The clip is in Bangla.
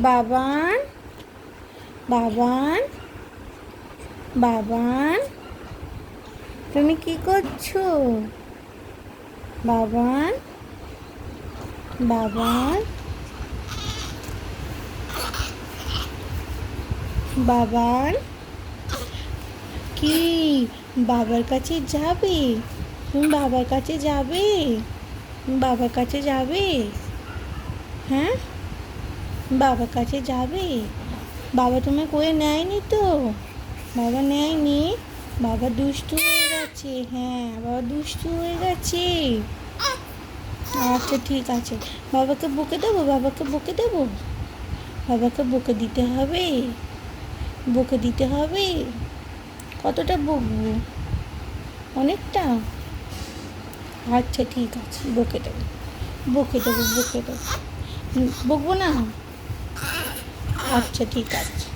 বাবান, বাবান, বাবান, তুমি কি করছো? বাবান, বাবান, বাবান, কি বাবার কাছে যাবে? তুমি বাবার কাছে যাবে? তুমি বাবার কাছে যাবে? হ্যাঁ, বাবার কাছে যাবে? বাবা তোমায় কোলে নেয়নি তো? বাবা নেয়নি? বাবা দুষ্টু হয়ে গেছে। হ্যাঁ, বাবা দুষ্টু হয়ে গেছে। আচ্ছা ঠিক আছে। বাবাকে বকে দেবো? বাবাকে বকে দেবো? বাবাকে বকে দিতে হবে? বকে দিতে হবে? কতটা বকবো? অনেকটা? আচ্ছা ঠিক আছে, বকে দেবো, বকে দেবো, বকে দেবো। বকবো না? আচ্ছা ঠিক আছে।